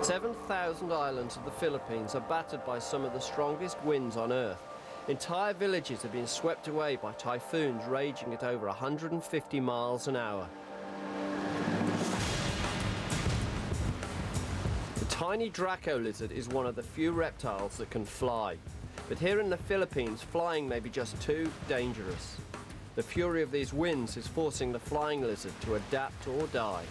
7,000 islands of the Philippines are battered by some of the strongest winds on Earth. Entire villages have been swept away by typhoons raging at over 150 miles an hour. The tiny Draco lizard is one of the few reptiles that can fly. But here in the Philippines, flying may be just too dangerous. The fury of these winds is forcing the flying lizard to adapt or die.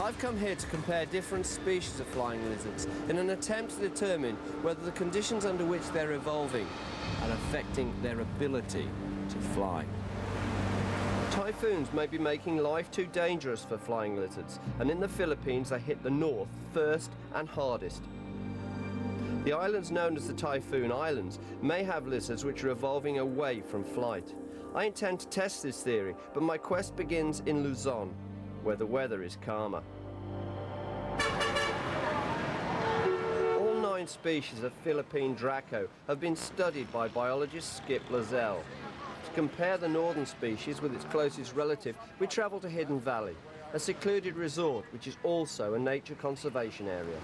I've come here to compare different species of flying lizards in an attempt to determine whether the conditions under which they're evolving are affecting their ability to fly. Typhoons may be making life too dangerous for flying lizards, and in the Philippines they hit the north first and hardest. The islands known as the Typhoon Islands may have lizards which are evolving away from flight. I intend to test this theory, but my quest begins in Luzon, where the weather is calmer. All 9 species of Philippine Draco have been studied by biologist Skip Lazell. To compare the northern species with its closest relative, we travel to Hidden Valley, a secluded resort which is also a nature conservation area.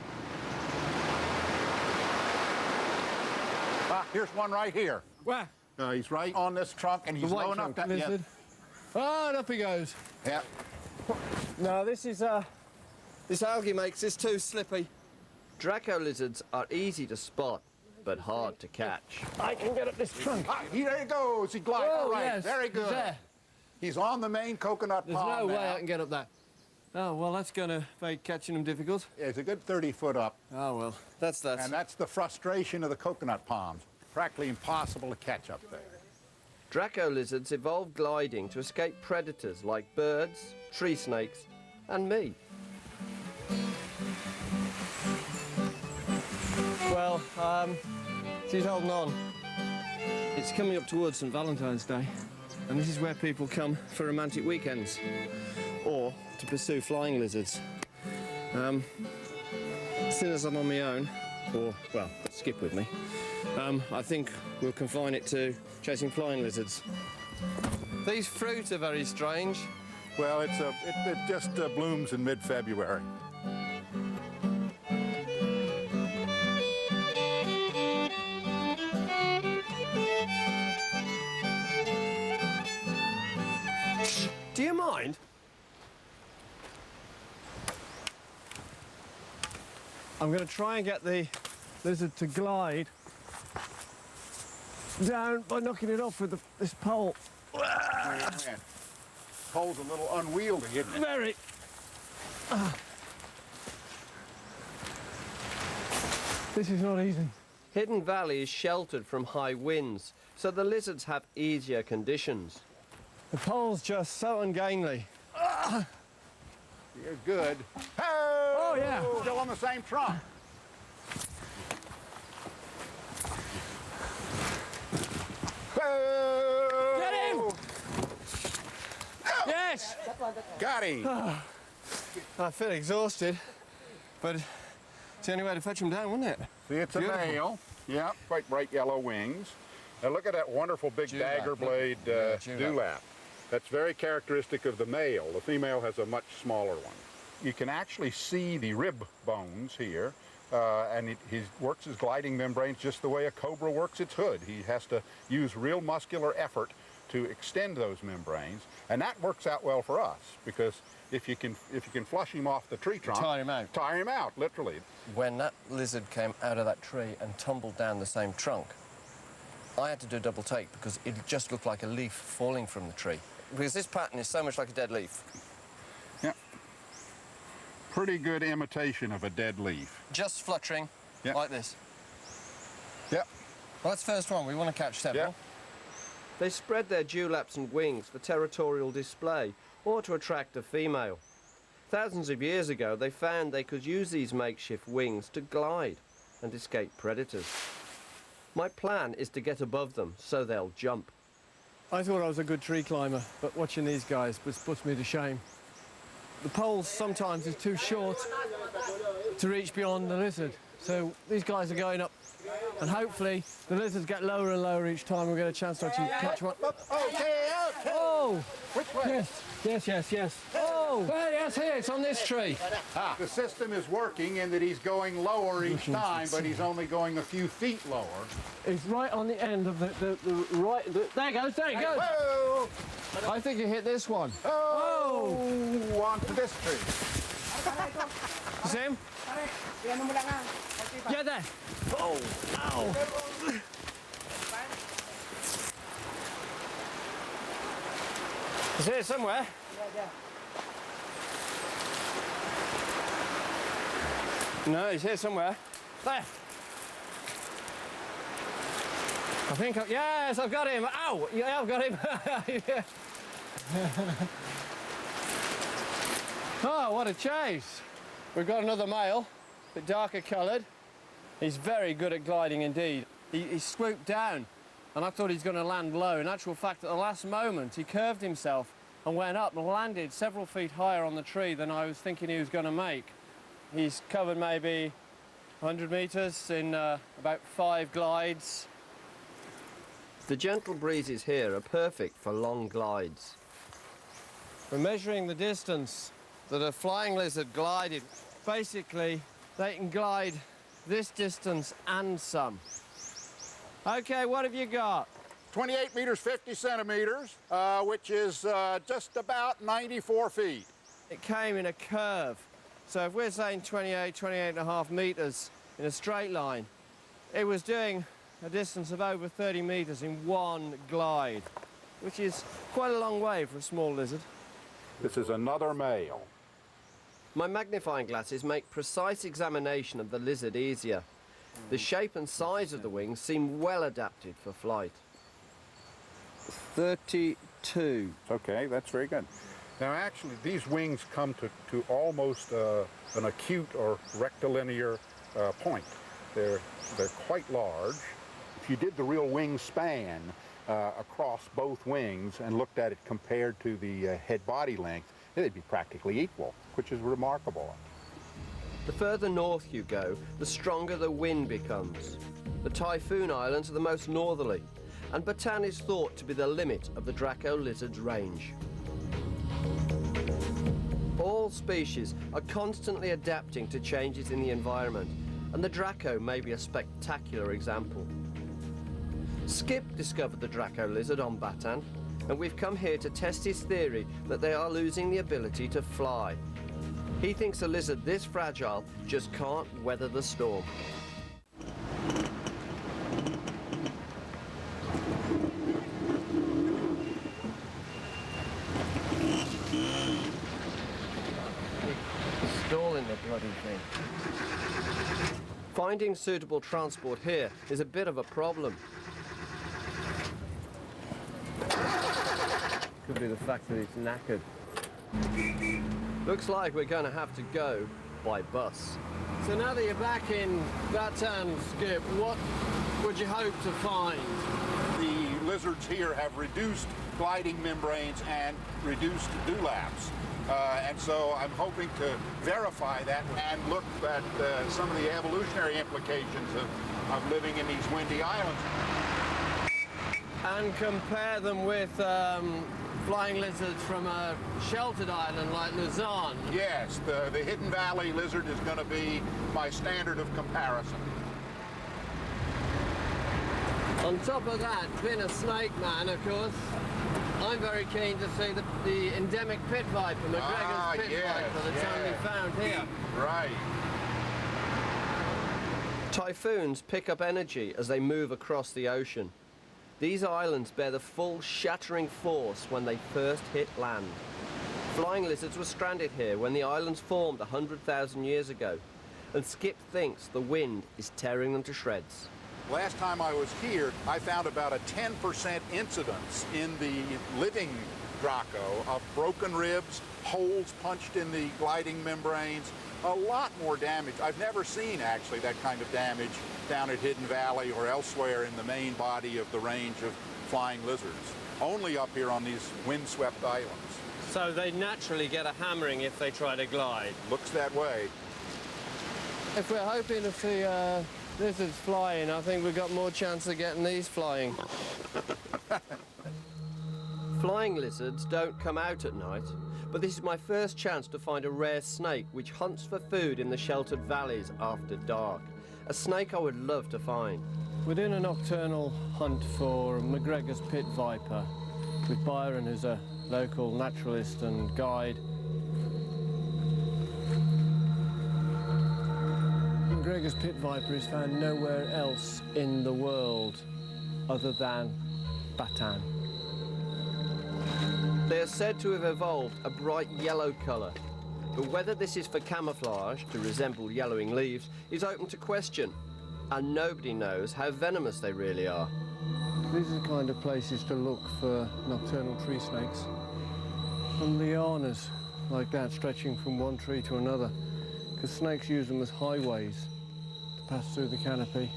Here's one right here. Where? He's right on this trunk, and he's low enough that... lizard. Oh, and up he goes. Yeah. No, this algae makes this too slippy. Draco lizards are easy to spot, but hard to catch. I can get up this trunk. There he goes. He glides. Oh, All right. yes. Very good. He's there. He's on the main coconut There's palm no way now. I can get up that. Oh, well, that's going to make catching them difficult. Yeah, it's a good 30 foot up. Oh, well. That's And that's the frustration of the coconut palms. Practically impossible to catch up there. Draco lizards evolved gliding to escape predators like birds, tree snakes, and me. Well, she's holding on. It's coming up towards St. Valentine's Day, and this is where people come for romantic weekends, or to pursue flying lizards. As soon as I'm on my own, or, well, Skip with me, I think we'll confine it to chasing flying lizards. These fruit are very strange. Well, it just blooms in mid-February. Do you mind? I'm going to try and get the lizard to glide down by knocking it off with this pole. Pole's a little unwieldy, isn't it? Very. This is not easy. Hidden Valley is sheltered from high winds, so the lizards have easier conditions. The pole's just so ungainly. You're good. Hey! Oh, yeah. Still on the same trunk. Get him! Yes! Got him. I feel exhausted, but it's the only way to fetch him down, wasn't it? See, it's a male. Yeah, quite bright yellow wings. Now look at that wonderful big dagger blade dewlap. That's very characteristic of the male. The female has a much smaller one. You can actually see the rib bones here, and he works his gliding membranes just the way a cobra works its hood. He has to use real muscular effort to extend those membranes, and that works out well for us, because if you can flush him off the tree trunk, Tire him out. Tire him out, literally. When that lizard came out of that tree and tumbled down the same trunk, I had to do a double take because it just looked like a leaf falling from the tree. Because this pattern is so much like a dead leaf. Yeah. Pretty good imitation of a dead leaf. Just fluttering, like this. Yep. Well, that's the first one. We want to catch several. Yep. They spread their dewlaps and wings for territorial display or to attract a female. Thousands of years ago, they found they could use these makeshift wings to glide and escape predators. My plan is to get above them so they'll jump. I thought I was a good tree climber, but watching these guys puts me to shame. The pole sometimes is too short to reach beyond the lizard, so these guys are going up, and hopefully the lizards get lower and lower each time we get a chance to actually catch one. Okay, Oh! Oh! Which way? Yes, yes, yes, yes. Oh! There, yes, here, it's on this tree. The system is working in that he's going lower each time, but he's only going a few feet lower. It's right on the end of the right... there it goes, there it goes! Whoa! I think you hit this one. Oh! Onto this tree. You see him? Yeah, there. Oh! Ow! Is it somewhere? No, he's here somewhere. There. I think, yes, I've got him. Ow! Yeah, I've got him. Yeah. Oh, what a chase. We've got another male, a bit darker coloured. He's very good at gliding indeed. He swooped down, and I thought he was going to land low. In actual fact, at the last moment, he curved himself and went up and landed several feet higher on the tree than I was thinking he was going to make. He's covered maybe 100 metres in about 5 glides. The gentle breezes here are perfect for long glides. We're measuring the distance that a flying lizard glided. Basically, they can glide this distance and some. Okay, what have you got? 28 meters, 50 centimeters, which is just about 94 feet. It came in a curve. So if we're saying 28 and a half meters in a straight line, it was doing a distance of over 30 meters in one glide, which is quite a long way for a small lizard. This is another male. My magnifying glasses make precise examination of the lizard easier. The shape and size of the wings seem well adapted for flight. 32. Okay, that's very good. Now actually these wings come to almost an acute or rectilinear point. They're quite large. If you did the real wing span across both wings and looked at it compared to the head body length, they'd be practically equal, which is remarkable. The further north you go, the stronger the wind becomes. The Typhoon Islands are the most northerly, and Batan is thought to be the limit of the Draco lizard's range. All species are constantly adapting to changes in the environment, and the Draco may be a spectacular example. Skip discovered the Draco lizard on Batan, and we've come here to test his theory that they are losing the ability to fly. He thinks a lizard this fragile just can't weather the storm. Stalling the bloody thing. Finding suitable transport here is a bit of a problem. Could be the fact that it's knackered. Looks like we're going to have to go by bus. So now that you're back in Batan, Skip, what would you hope to find? The lizards here have reduced gliding membranes and reduced dewlaps. And so I'm hoping to verify that and look at some of the evolutionary implications of living in these windy islands. And compare them with flying lizards from a sheltered island like Luzon. Yes, the Hidden Valley lizard is going to be my standard of comparison. On top of that, being a snake man, of course, I'm very keen to see the endemic pitviper, McGregors pitviper, that's only found here. Right. Typhoons pick up energy as they move across the ocean. These islands bear the full shattering force when they first hit land. Flying lizards were stranded here when the islands formed 100,000 years ago, and Skip thinks the wind is tearing them to shreds. Last time I was here, I found about a 10% incidence in the living Draco of broken ribs, holes punched in the gliding membranes, a lot more damage. I've never seen actually that kind of damage down at Hidden Valley or elsewhere in the main body of the range of flying lizards. Only up here on these windswept islands. So they naturally get a hammering if they try to glide. Looks that way. If we're hoping to see lizards flying, I think we've got more chance of getting these flying. Flying lizards don't come out at night, but this is my first chance to find a rare snake which hunts for food in the sheltered valleys after dark. A snake I would love to find. We're doing a nocturnal hunt for McGregors pitviper with Byron, who's a local naturalist and guide. McGregors pitviper is found nowhere else in the world other than Batan. They are said to have evolved a bright yellow colour, but whether this is for camouflage to resemble yellowing leaves is open to question, and nobody knows how venomous they really are. These are the kind of places to look for nocturnal tree snakes. And lianas like that stretching from one tree to another, because snakes use them as highways to pass through the canopy.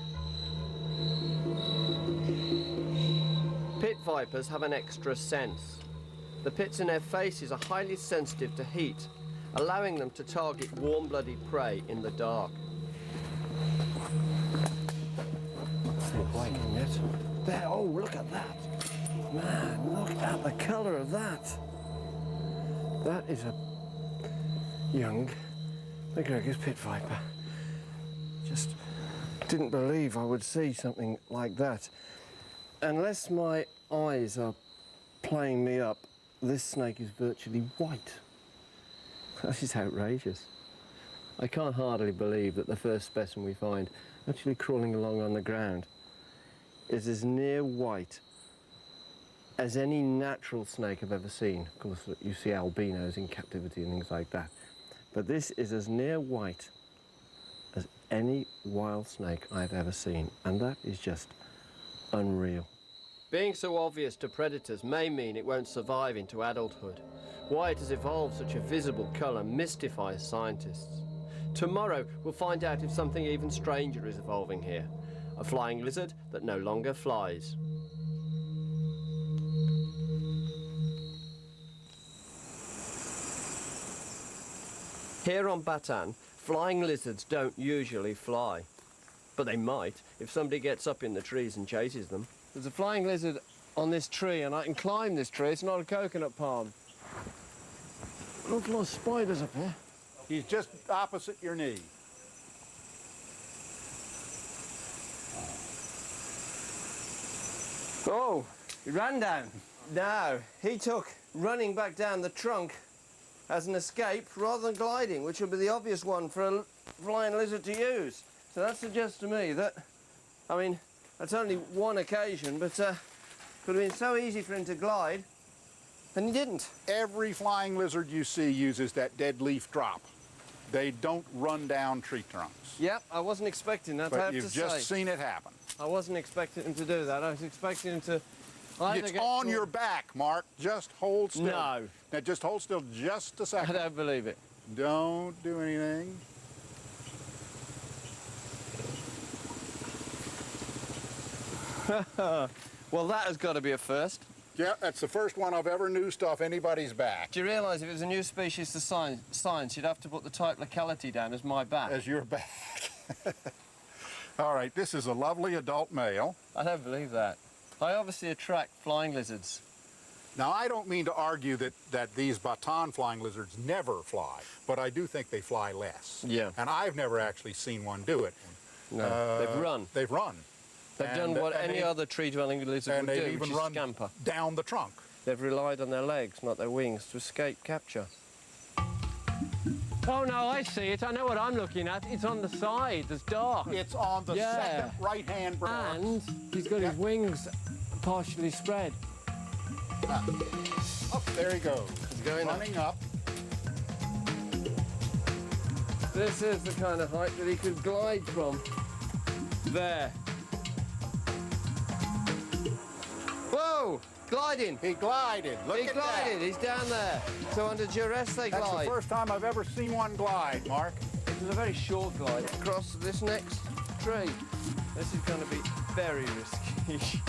Pit vipers have an extra sense. The pits in their faces are highly sensitive to heat, allowing them to target warm-blooded prey in the dark. It's not waking yet. There, oh, look at that. Man, look at the colour of that. That is a young McGregors pitviper. Just didn't believe I would see something like that. Unless my eyes are playing me up, this snake is virtually white. That is outrageous. I can't hardly believe that the first specimen we find, actually crawling along on the ground, is as near white as any natural snake I've ever seen. Of course, you see albinos in captivity and things like that. But this is as near white as any wild snake I've ever seen, and that is just unreal. Being so obvious to predators may mean it won't survive into adulthood. Why it has evolved such a visible colour mystifies scientists. Tomorrow we'll find out if something even stranger is evolving here. A flying lizard that no longer flies. Here on Batan, flying lizards don't usually fly. But they might if somebody gets up in the trees and chases them. There's a flying lizard on this tree, and I can climb this tree. It's not a coconut palm. Look, lots of spiders up here. He's just opposite your knee. Oh, he ran down. Now, he took running back down the trunk as an escape rather than gliding, which would be the obvious one for a flying lizard to use. So that suggests to me that, I mean, that's only one occasion, but could have been so easy for him to glide, and he didn't. Every flying lizard you see uses that dead leaf drop. They don't run down tree trunks. Yep, I wasn't expecting that, I But have you've to say. just seen it happen. I wasn't expecting him to do that. I was expecting him to either It's get on caught- your back, Mark. Just hold still. No. Now just hold still just a I second. don't believe it. Don't do anything. Well, that has got to be a first. Yeah, that's the first one I've ever noosed off anybody's back. Do you realise if it was a new species to science, you'd have to put the type locality down as my back? As your back. All right, this is a lovely adult male. I don't believe that. I obviously attract flying lizards. Now, I don't mean to argue that these Batan flying lizards never fly, but I do think they fly less. Yeah. And I've never actually seen one do it. No, they've run. They've run. They've done what any other tree-dwelling lizard And would do, they've which even is run scamper. down the trunk. They've relied on their legs, not their wings, to escape capture. Oh, no, I see it. I know what I'm looking at. It's on the side. It's dark. It's on the second right-hand branch. And he's got his wings partially spread. Up there he goes. He's going up. Running up. This is the kind of height that he could glide from. There. Whoa! Gliding! He glided. Look He at glided, that. he's down there. So under duress they That's glide. the first time I've ever seen one glide, Mark. This is a very short glide. Across this next tree. This is going to be very risky.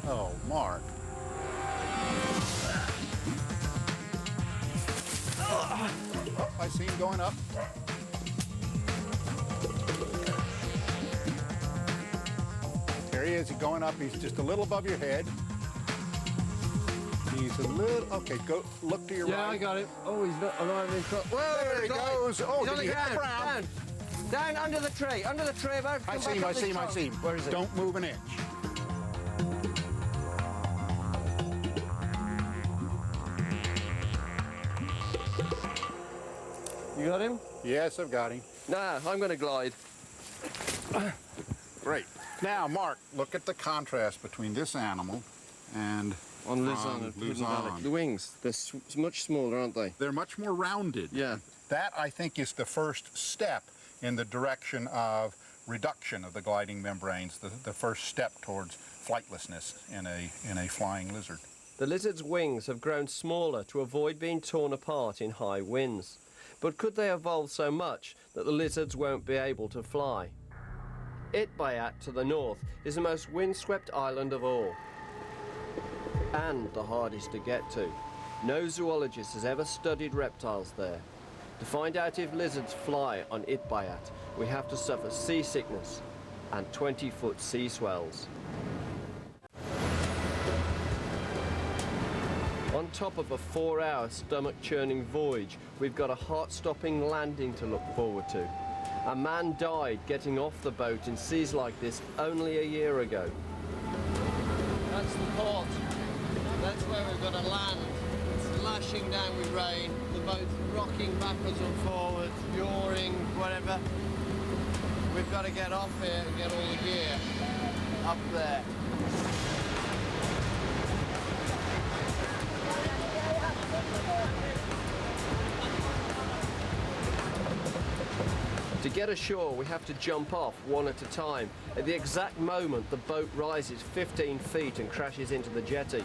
Oh, Mark. Oh, I see him going up. There he is, he's going up. He's just a little above your head. He's a little, okay, go, look to your right. Yeah, I got him. Oh, he's not, I'm not in trouble. Whoa, There he goes. Oh, He's on did the he hit the ground, ground? down under the tree, about to I come see back him, up I this see him, I trunk. see him. Where is he? Don't move an inch. You got him? Yes, I've got him. Nah, I'm going to glide. Great. Now, Mark, look at the contrast between this animal and On Luzon. Luzon. The wings, they're much smaller, aren't they? They're much more rounded. Yeah. That, I think, is the first step in the direction of reduction of the gliding membranes, the first step towards flightlessness in a flying lizard. The lizard's wings have grown smaller to avoid being torn apart in high winds. But could they evolve so much that the lizards won't be able to fly? Itbayat to the north is the most windswept island of all. And the hardest to get to. No zoologist has ever studied reptiles there. To find out if lizards fly on Itbayat, we have to suffer seasickness and 20-foot sea swells. On top of a 4-hour stomach-churning voyage, we've got a heart-stopping landing to look forward to. A man died getting off the boat in seas like this only a year ago. That's the port. That's where we've got to land. It's lashing down with rain. The boat's rocking backwards and forwards, yawing, whatever. We've got to get off here and get all the gear up there. To get ashore, we have to jump off one at a time. At the exact moment, the boat rises 15 feet and crashes into the jetty.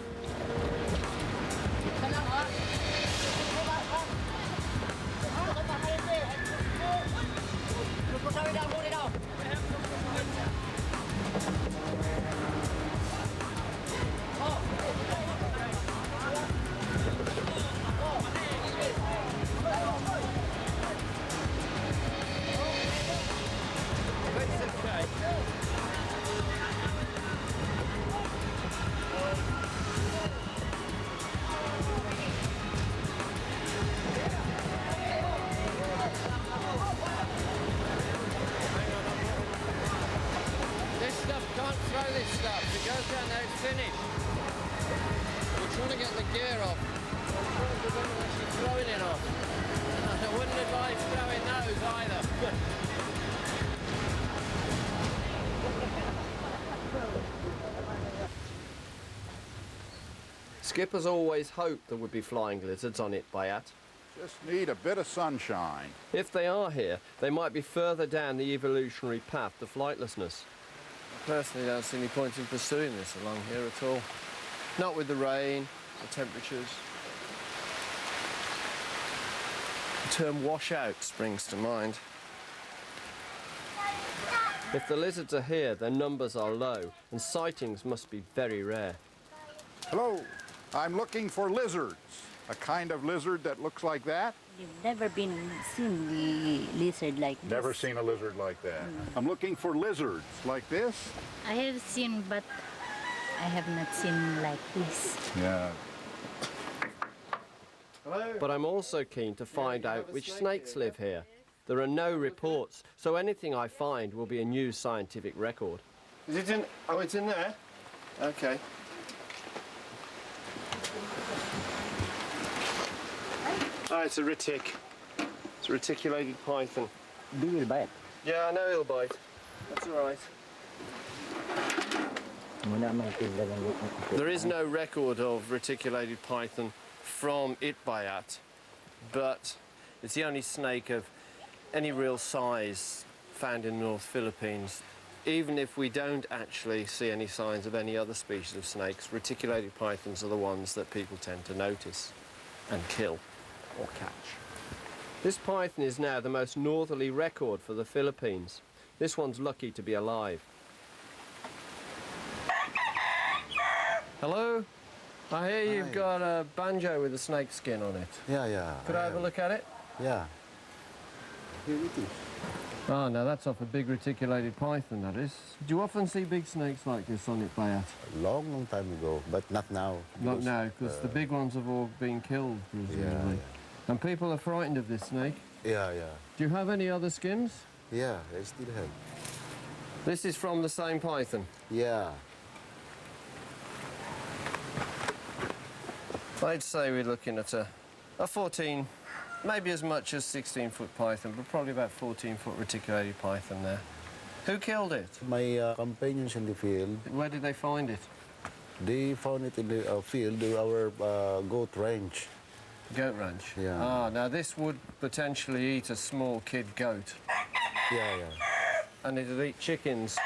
Skip has always hoped there would be flying lizards on Itbayat. Just need a bit of sunshine. If they are here, they might be further down the evolutionary path to flightlessness. I personally don't see any point in pursuing this along here at all. Not with the rain, the temperatures. The term washout springs to mind. If the lizards are here, their numbers are low, and sightings must be very rare. Hello, I'm looking for lizards. A kind of lizard that looks like that. You've never seen the lizard like this. Never seen a lizard like that. I'm looking for lizards like this. I have seen, but I have not seen like this. Yeah. Hello? But I'm also keen to find out which snakes live here. There are no reports, so anything I find will be a new scientific record. Is it in? Oh, it's in there? Okay. Oh, it's a retic. It's a reticulated python. They will bite. Yeah, I know he'll bite. That's all right. There is no record of reticulated python from Itbayat, but it's the only snake of any real size found in the North Philippines. Even if we don't actually see any signs of any other species of snakes, reticulated pythons are the ones that people tend to notice and kill or catch. This python is now the most northerly record for the Philippines. This one's lucky to be alive. Hello? I hear you've got a banjo with a snake skin on it. Yeah. Could I have a look at it? Yeah. Here it is. Oh, now that's off a big reticulated python, that is. Do you often see big snakes like this on Itbayat? Long time ago, but not now. Not now, because the big ones have all been killed, presumably. Yeah. And people are frightened of this snake. Yeah. Do you have any other skims? Yeah, I still have. This is from the same python. Yeah. I'd say we're looking at a 14, maybe as much as 16-foot python, but probably about 14-foot reticulated python there. Who killed it? My companions in the field, Where did they find it? they found it in the field, our goat ranch. Goat ranch? Yeah. Ah, now this would potentially eat a small kid goat. Yeah. And it'd eat chickens.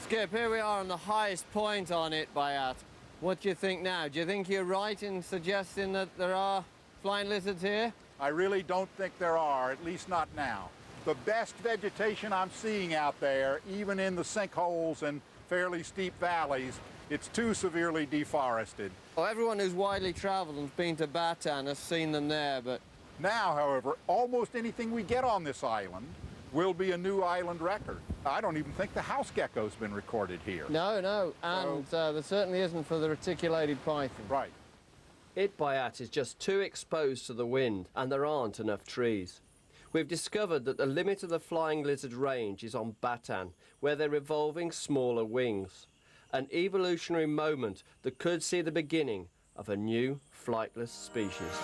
Skip, here we are on the highest point on Itbayat. What do you think now? Do you think you're right in suggesting that there are flying lizards here? I really don't think there are, at least not now. The best vegetation I'm seeing out there, even in the sinkholes and fairly steep valleys, it's too severely deforested. Well, everyone who's widely travelled and been to Batan has seen them there, but... Now, however, almost anything we get on this island will be a new island record. I don't even think the house gecko's been recorded here. No, and there certainly isn't for the reticulated python. Right. Itbayat is just too exposed to the wind and there aren't enough trees. We've discovered that the limit of the flying lizard range is on Batan, where they're evolving smaller wings. An evolutionary moment that could see the beginning of a new flightless species.